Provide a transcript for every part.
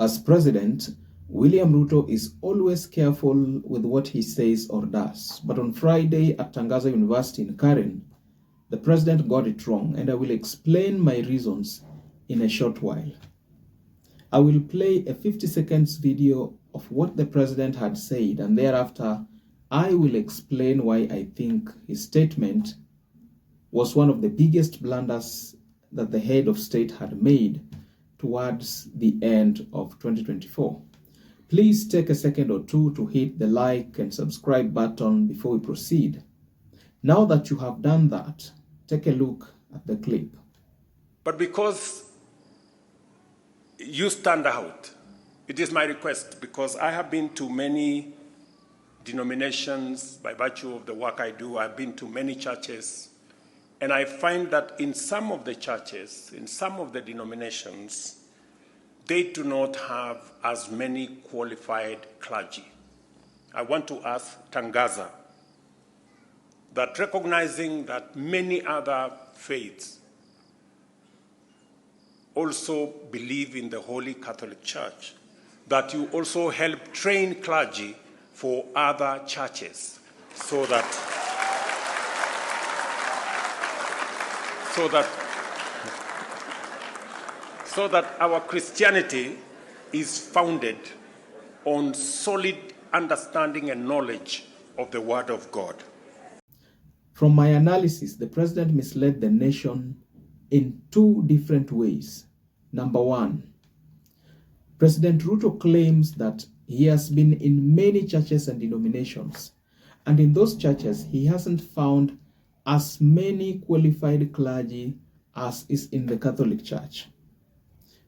As president, William Ruto is always careful with what he says or does. But on Friday at Tangaza University in Karen, the president got it wrong, and I will explain my reasons in a short while. I will play a 50 seconds video of what the president had said, and thereafter I will explain why I think his statement was one of the biggest blunders that the head of state had made towards the end of 2024. Please take a second or two to hit the like and subscribe button before we proceed. Now that you have done that, take a look at the clip. But because you stand out, it is my request, because I have been to many denominations by virtue of the work I do. I've been to many churches, and I find that in some of the churches, in some of the denominations, they do not have as many qualified clergy. I want to ask Tangaza that, recognizing that many other faiths also believe in the Holy Catholic Church, that you also help train clergy for other churches so that our Christianity is founded on solid understanding and knowledge of the Word of God. From my analysis, the president misled the nation in two different ways. Number one, President Ruto claims that he has been in many churches and denominations, and in those churches he hasn't found as many qualified clergy as is in the Catholic Church.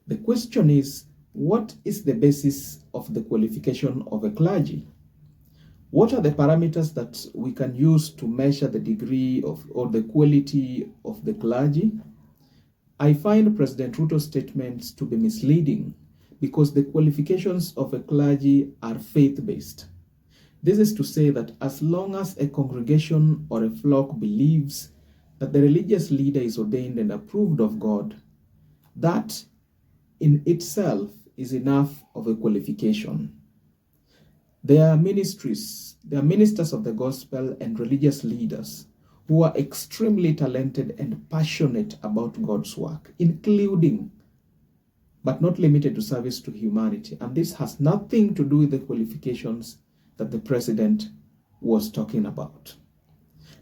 The question is, what is the basis of the qualification of a clergy? What are the parameters that we can use to measure the degree of or the quality of the clergy? I find President Ruto's statements to be misleading because the qualifications of a clergy are faith-based. This is to say that as long as a congregation or a flock believes that the religious leader is ordained and approved of God, that in itself is enough of a qualification. There are ministers of the gospel and religious leaders who are extremely talented and passionate about God's work, including, but not limited to, service to humanity. And this has nothing to do with the qualifications that the president was talking about.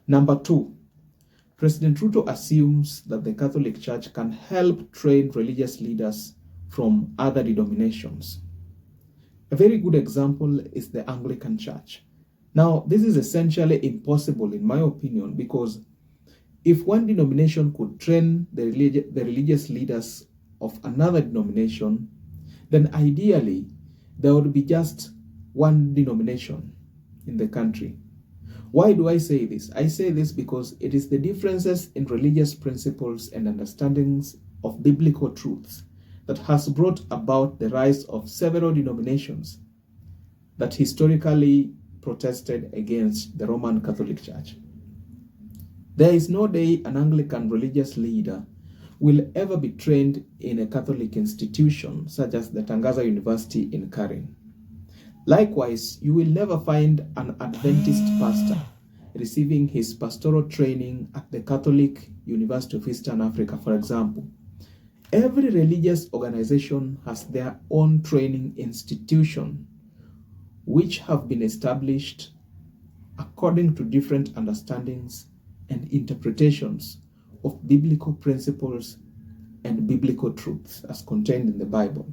Number two, President Ruto assumes that the Catholic Church can help train religious leaders from other denominations. A very good example is the Anglican Church. Now, this is essentially impossible in my opinion, because if one denomination could train the religious leaders of another denomination, then ideally there would be just one denomination in the country. Why do I say this? I say this because it is the differences in religious principles and understandings of biblical truths that has brought about the rise of several denominations that historically protested against the Roman Catholic Church. There is no day an Anglican religious leader will ever be trained in a Catholic institution such as the Tangaza University in Karen. Likewise, you will never find an Adventist pastor receiving his pastoral training at the Catholic University of Eastern Africa, for example. Every religious organization has their own training institution, which have been established according to different understandings and interpretations of biblical principles and biblical truths as contained in the Bible.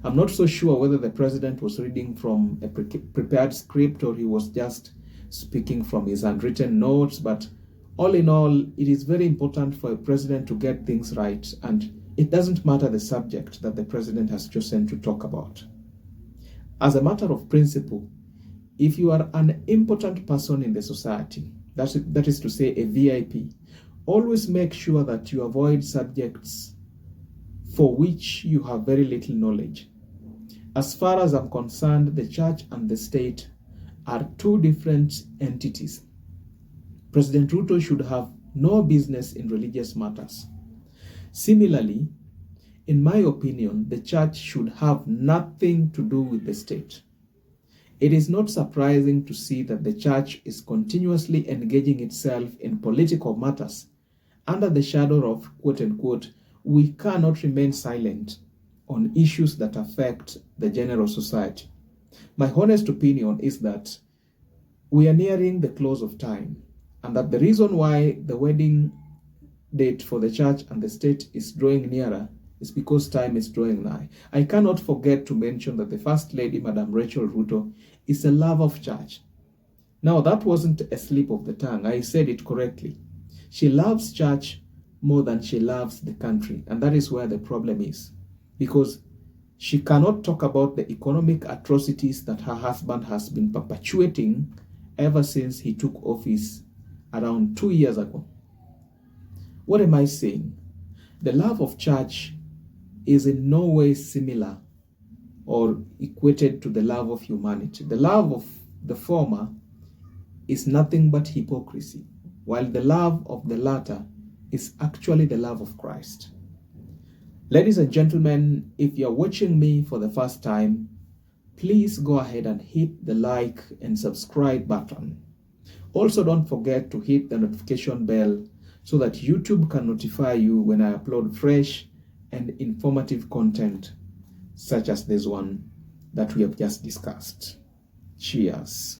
I'm not so sure whether the president was reading from a prepared script or he was just speaking from his handwritten notes, but all in all, it is very important for a president to get things right, and it doesn't matter the subject that the president has chosen to talk about. As a matter of principle, if you are an important person in the society, that is to say a VIP, always make sure that you avoid subjects for which you have very little knowledge. As far as I'm concerned, the church and the state are two different entities. President Ruto should have no business in religious matters. Similarly, in my opinion, the church should have nothing to do with the state. It is not surprising to see that the church is continuously engaging itself in political matters under the shadow of, quote unquote, we cannot remain silent on issues that affect the general society. My honest opinion is that we are nearing the close of time, and that the reason why the wedding date for the church and the state is drawing nearer is because time is drawing nigh. I cannot forget to mention that the First Lady, Madam Rachel Ruto, is a lover of church. Now, that wasn't a slip of the tongue. I said it correctly. She loves church more than she loves the country, and that is where the problem is. Because she cannot talk about the economic atrocities that her husband has been perpetuating ever since he took office around 2 years ago. What am I saying? The love of church is in no way similar or equated to the love of humanity. The love of the former is nothing but hypocrisy, while the love of the latter is actually the love of Christ. Ladies and gentlemen, if you're watching me for the first time, please go ahead and hit the like and subscribe button. Also, don't forget to hit the notification bell so that YouTube can notify you when I upload fresh and informative content such as this one that we have just discussed. Cheers.